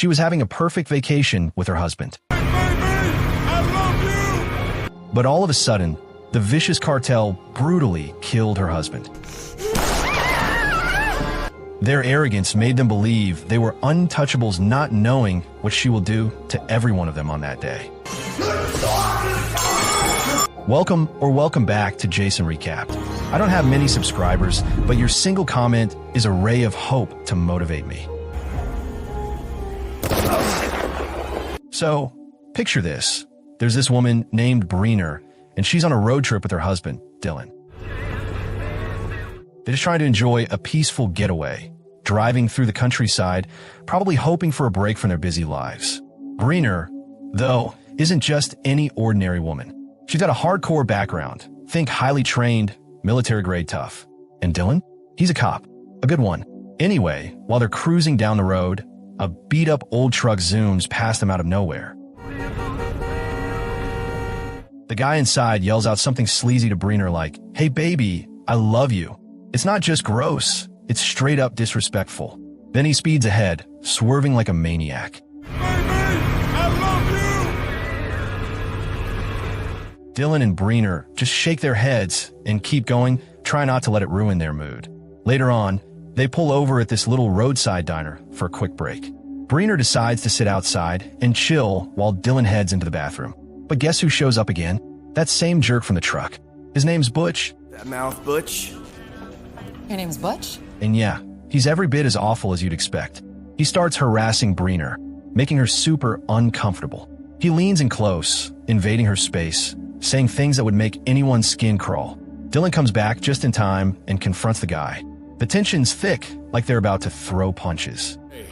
She was having a perfect vacation with her husband. Baby, I love you! But all of a sudden, the vicious cartel brutally killed her husband. Their arrogance made them believe they were untouchables, not knowing what she will do to every one of them on that day. Welcome back to Jason Recapped. I don't have many subscribers, but your single comment is a ray of hope to motivate me. So, picture this. There's this woman named Breener, and she's on a road trip with her husband, Dylan. They're just trying to enjoy a peaceful getaway, driving through the countryside, probably hoping for a break from their busy lives. Breener, though, isn't just any ordinary woman. She's got a hardcore background. Think highly trained, military-grade tough. And Dylan? He's a cop. A good one. Anyway, while they're cruising down the road, a beat-up old truck zooms past them out of nowhere. The guy inside yells out something sleazy to Breener like, "Hey baby, I love you." It's not just gross, it's straight up disrespectful. Then he speeds ahead, swerving like a maniac. Baby, I love you! Dylan and Breener just shake their heads and keep going, try not to let it ruin their mood. Later on, they pull over at this little roadside diner for a quick break. Breener decides to sit outside and chill while Dylan heads into the bathroom. But guess who shows up again? That same jerk from the truck. His name's Butch. That mouth, Butch. Your name's Butch? And yeah, he's every bit as awful as you'd expect. He starts harassing Breener, making her super uncomfortable. He leans in close, invading her space, saying things that would make anyone's skin crawl. Dylan comes back just in time and confronts the guy. The tension's thick, like they're about to throw punches. Hey,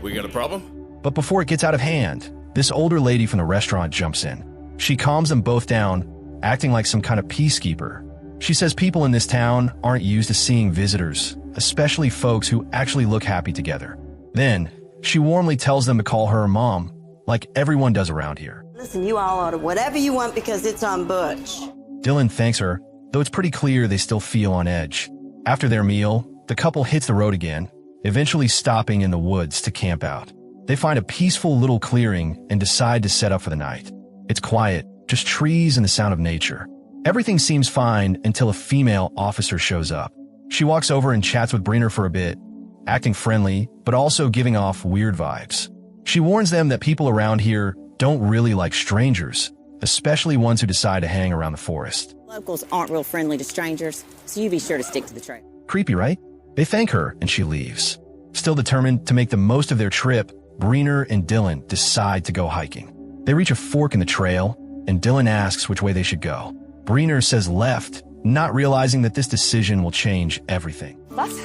we got a problem? But before it gets out of hand, this older lady from the restaurant jumps in. She calms them both down, acting like some kind of peacekeeper. She says people in this town aren't used to seeing visitors, especially folks who actually look happy together. Then, she warmly tells them to call her mom, like everyone does around here. Listen, you all order whatever you want because it's on Butch. Dylan thanks her, though it's pretty clear they still feel on edge. After their meal, the couple hits the road again, eventually stopping in the woods to camp out. They find a peaceful little clearing and decide to set up for the night. It's quiet, just trees and the sound of nature. Everything seems fine until a female officer shows up. She walks over and chats with Breener for a bit, acting friendly, but also giving off weird vibes. She warns them that people around here don't really like strangers, especially ones who decide to hang around the forest. Locals aren't real friendly to strangers, so you be sure to stick to the trail. Creepy, right? They thank her and she leaves. Still determined to make the most of their trip, Breener and Dylan decide to go hiking. They reach a fork in the trail, and Dylan asks which way they should go. Breener says left, not realizing that this decision will change everything. Left?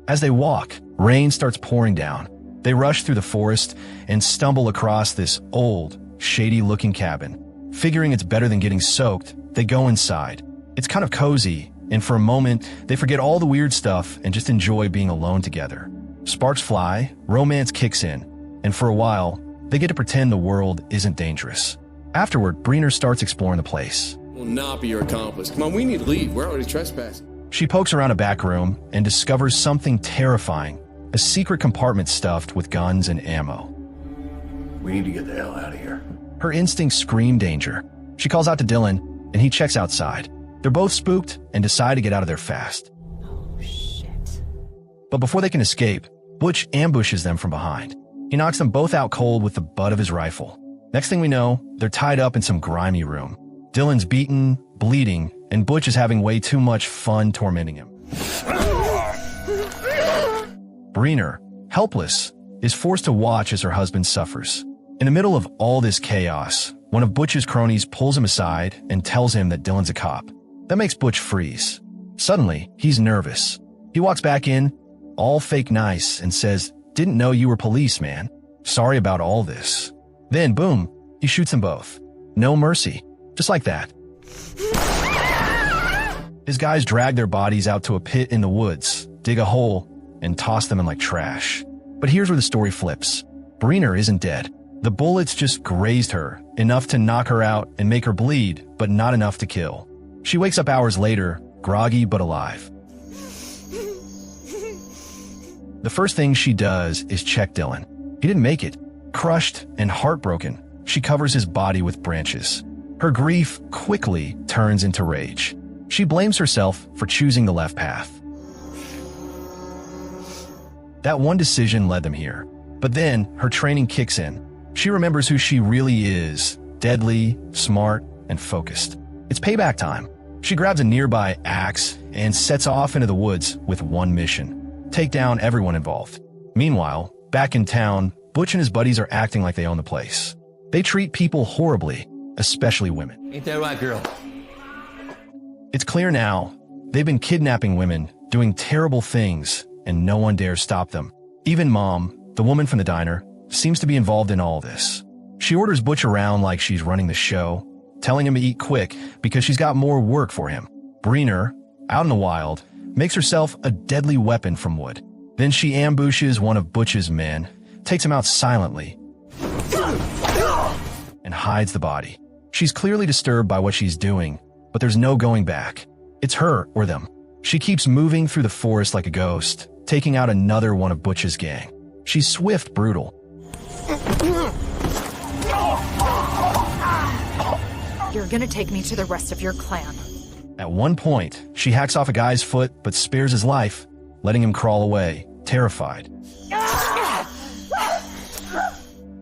As they walk, rain starts pouring down. They rush through the forest and stumble across this old, shady-looking cabin. Figuring it's better than getting soaked, they go inside. It's kind of cozy, and for a moment, they forget all the weird stuff and just enjoy being alone together. Sparks fly, romance kicks in, and for a while, they get to pretend the world isn't dangerous. Afterward, Breener starts exploring the place. Will not be your accomplice. Come on, we need to leave. We're already trespassing. She pokes around a back room and discovers something terrifying, a secret compartment stuffed with guns and ammo. We need to get the hell out of here. Her instincts scream danger. She calls out to Dylan, and he checks outside. They're both spooked and decide to get out of there fast. Oh, shit. But before they can escape, Butch ambushes them from behind. He knocks them both out cold with the butt of his rifle. Next thing we know, they're tied up in some grimy room. Dylan's beaten, bleeding, and Butch is having way too much fun tormenting him. Breener, helpless, is forced to watch as her husband suffers. In the middle of all this chaos, one of Butch's cronies pulls him aside and tells him that Dylan's a cop. That makes Butch freeze. Suddenly, he's nervous. He walks back in, all fake nice, and says, "Didn't know you were police, man. Sorry about all this." Then, boom, he shoots them both. No mercy. Just like that. His guys drag their bodies out to a pit in the woods, dig a hole, and toss them in like trash. But here's where the story flips. Breener isn't dead. The bullets just grazed her, enough to knock her out and make her bleed, but not enough to kill. She wakes up hours later, groggy but alive. The first thing she does is check Dylan. He didn't make it. Crushed and heartbroken, she covers his body with branches. Her grief quickly turns into rage. She blames herself for choosing the left path. That one decision led them here. But then her training kicks in. She remembers who she really is: deadly, smart, and focused. It's payback time. She grabs a nearby axe and sets off into the woods with one mission: take down everyone involved. Meanwhile, back in town, Butch and his buddies are acting like they own the place. They treat people horribly, especially women. Ain't that right, girl? It's clear now, they've been kidnapping women, doing terrible things, and no one dares stop them. Even Mom, the woman from the diner, seems to be involved in all this. She orders Butch around like she's running the show, telling him to eat quick because she's got more work for him. Breener, out in the wild, makes herself a deadly weapon from wood. Then she ambushes one of Butch's men, takes him out silently, and hides the body. She's clearly disturbed by what she's doing, but there's no going back. It's her or them. She keeps moving through the forest like a ghost, taking out another one of Butch's gang. She's swift, brutal. You're gonna take me to the rest of your clan. At one point, she hacks off a guy's foot but spares his life, letting him crawl away, terrified.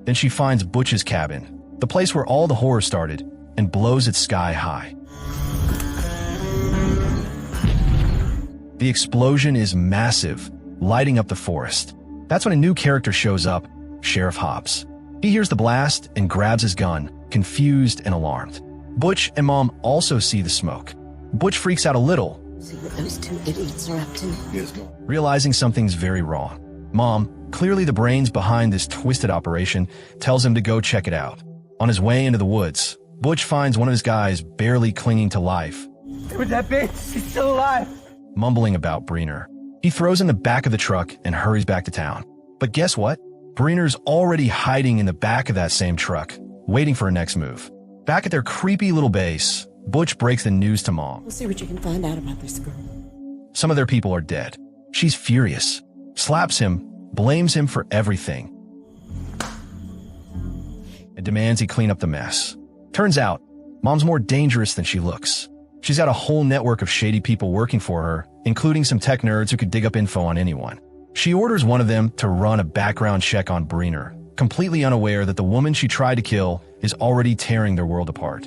Then she finds Butch's cabin, the place where all the horror started, and blows it sky high. The explosion is massive, lighting up the forest. That's when a new character shows up, Sheriff Hobbs. He hears the blast and grabs his gun, confused and alarmed. Butch and Mom also see the smoke. Butch freaks out a little, See what those two idiots are up to? Yes, Mom. realizing something's very wrong. Mom, clearly the brains behind this twisted operation, tells him to go check it out. On his way into the woods, Butch finds one of his guys barely clinging to life, With that bitch, she's still alive. mumbling about Breener. He throws in the back of the truck and hurries back to town. But guess what? Breener's already hiding in the back of that same truck, waiting for her next move. Back at their creepy little base, Butch breaks the news to Mom. We'll see what you can find out about this girl. Some of their people are dead. She's furious, slaps him, blames him for everything, and demands he clean up the mess. Turns out, Mom's more dangerous than she looks. She's got a whole network of shady people working for her, including some tech nerds who could dig up info on anyone. She orders one of them to run a background check on Breener, completely unaware that the woman she tried to kill is already tearing their world apart.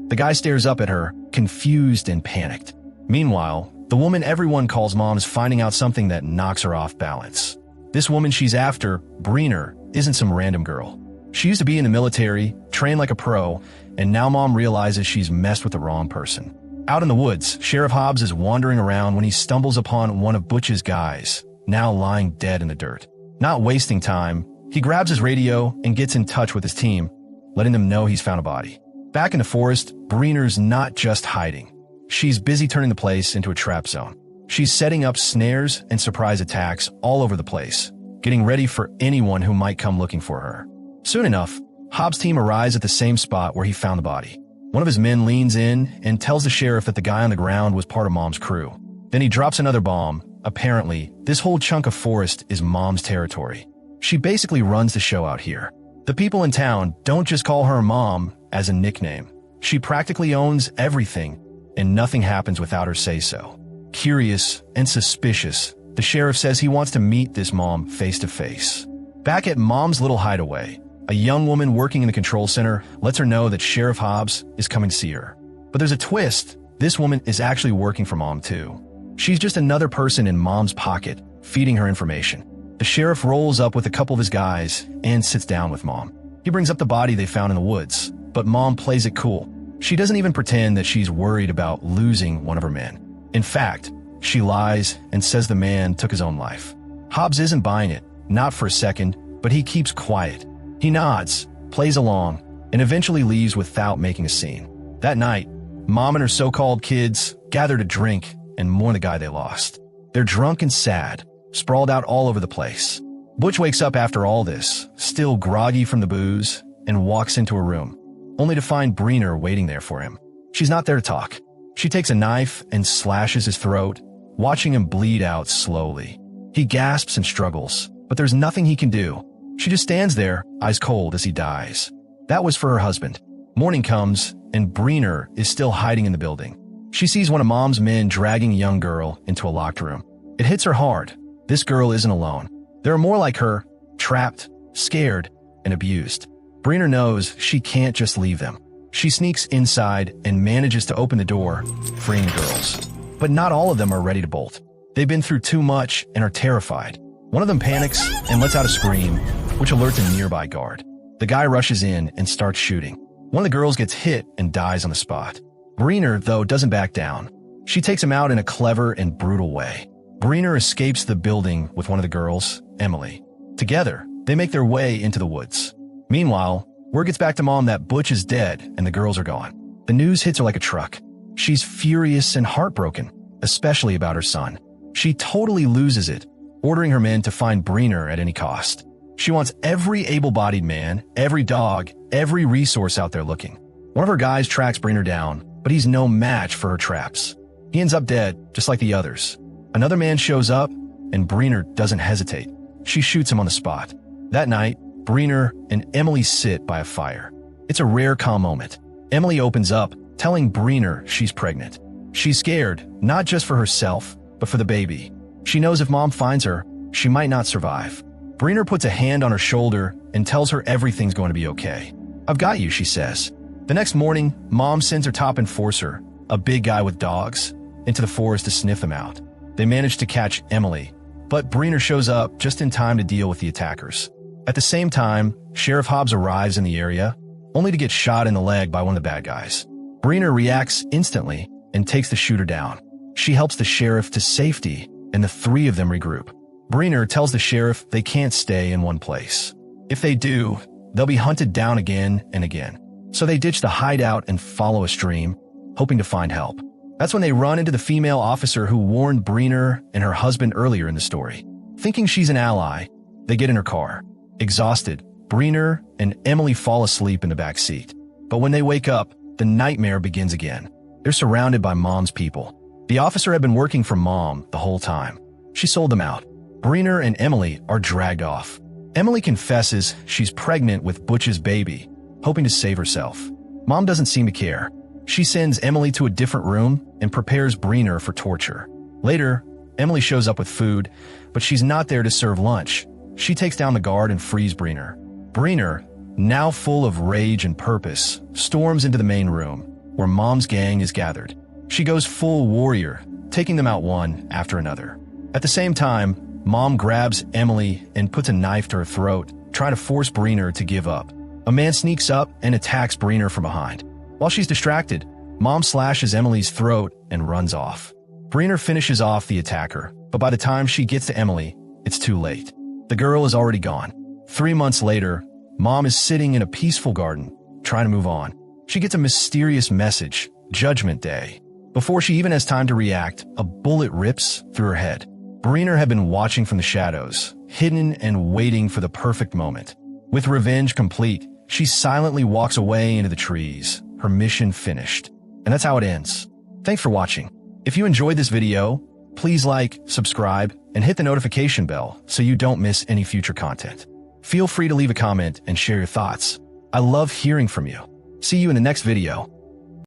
The guy stares up at her, confused and panicked. Meanwhile, the woman everyone calls Mom is finding out something that knocks her off balance. This woman she's after, Breener, isn't some random girl. She used to be in the military, trained like a pro, and now Mom realizes she's messed with the wrong person. Out in the woods, Sheriff Hobbs is wandering around when he stumbles upon one of Butch's guys, now lying dead in the dirt. Not wasting time, he grabs his radio and gets in touch with his team, letting them know he's found a body. Back in the forest, Breener's not just hiding. She's busy turning the place into a trap zone. She's setting up snares and surprise attacks all over the place, getting ready for anyone who might come looking for her. Soon enough, Hobbs' team arrives at the same spot where he found the body. One of his men leans in and tells the sheriff that the guy on the ground was part of Mom's crew. Then he drops another bomb. Apparently, this whole chunk of forest is Mom's territory. She basically runs the show out here. The people in town don't just call her Mom as a nickname. She practically owns everything, and nothing happens without her say-so. Curious and suspicious, the sheriff says he wants to meet this mom face to face. Back at Mom's little hideaway, a young woman working in the control center lets her know that Sheriff Hobbs is coming to see her. But there's a twist. This woman is actually working for Mom too. She's just another person in Mom's pocket, feeding her information. The sheriff rolls up with a couple of his guys and sits down with Mom. He brings up the body they found in the woods, but Mom plays it cool. She doesn't even pretend that she's worried about losing one of her men. In fact, she lies and says the man took his own life. Hobbs isn't buying it, not for a second, but he keeps quiet. He nods, plays along, and eventually leaves without making a scene. That night, Mom and her so-called kids gather to drink and mourn the guy they lost. They're drunk and sad, sprawled out all over the place. Butch wakes up after all this, still groggy from the booze, and walks into a room, only to find Breener waiting there for him. She's not there to talk. She takes a knife and slashes his throat, watching him bleed out slowly. He gasps and struggles, but there's nothing he can do. She just stands there, eyes cold as he dies. That was for her husband. Morning comes, and Breener is still hiding in the building. She sees one of Mom's men dragging a young girl into a locked room. It hits her hard. This girl isn't alone. There are more like her, trapped, scared, and abused. Breener knows she can't just leave them. She sneaks inside and manages to open the door, freeing the girls. But not all of them are ready to bolt. They've been through too much and are terrified. One of them panics and lets out a scream, which alerts a nearby guard. The guy rushes in and starts shooting. One of the girls gets hit and dies on the spot. Breener, though, doesn't back down. She takes him out in a clever and brutal way. Breener escapes the building with one of the girls, Emily. Together, they make their way into the woods. Meanwhile, word gets back to Mom that Butch is dead and the girls are gone. The news hits her like a truck. She's furious and heartbroken, especially about her son. She totally loses it, ordering her men to find Breener at any cost. She wants every able-bodied man, every dog, every resource out there looking. One of her guys tracks Breener down, but he's no match for her traps. He ends up dead, just like the others. Another man shows up, and Breener doesn't hesitate. She shoots him on the spot. That night, Breener and Emily sit by a fire. It's a rare calm moment. Emily opens up, telling Breener she's pregnant. She's scared, not just for herself, but for the baby. She knows if Mom finds her, she might not survive. Breener puts a hand on her shoulder and tells her everything's going to be okay. "I've got you," she says. The next morning, Mom sends her top enforcer, a big guy with dogs, into the forest to sniff them out. They manage to catch Emily, but Breener shows up just in time to deal with the attackers. At the same time, Sheriff Hobbs arrives in the area, only to get shot in the leg by one of the bad guys. Breener reacts instantly and takes the shooter down. She helps the sheriff to safety, and the three of them regroup. Breener tells the sheriff they can't stay in one place. If they do, they'll be hunted down again and again. So they ditch the hideout and follow a stream, hoping to find help. That's when they run into the female officer who warned Breener and her husband earlier in the story. Thinking she's an ally, they get in her car. Exhausted, Breener and Emily fall asleep in the back seat. But when they wake up, the nightmare begins again. They're surrounded by Mom's people. The officer had been working for Mom the whole time. She sold them out. Breener and Emily are dragged off. Emily confesses she's pregnant with Butch's baby, hoping to save herself. Mom doesn't seem to care. She sends Emily to a different room and prepares Breener for torture. Later, Emily shows up with food, but she's not there to serve lunch. She takes down the guard and frees Breener. Breener, now full of rage and purpose, storms into the main room, where Mom's gang is gathered. She goes full warrior, taking them out one after another. At the same time, Mom grabs Emily and puts a knife to her throat, trying to force Breener to give up. A man sneaks up and attacks Breener from behind. While she's distracted, Mom slashes Emily's throat and runs off. Breener finishes off the attacker, but by the time she gets to Emily, it's too late. The girl is already gone. 3 months later, Mom is sitting in a peaceful garden, trying to move on. She gets a mysterious message, Judgment Day. Before she even has time to react, a bullet rips through her head. Breener had been watching from the shadows, hidden and waiting for the perfect moment. With revenge complete, she silently walks away into the trees, her mission finished. And that's how it ends. Thanks for watching. If you enjoyed this video, please like, subscribe, and hit the notification bell so you don't miss any future content. Feel free to leave a comment and share your thoughts. I love hearing from you. See you in the next video.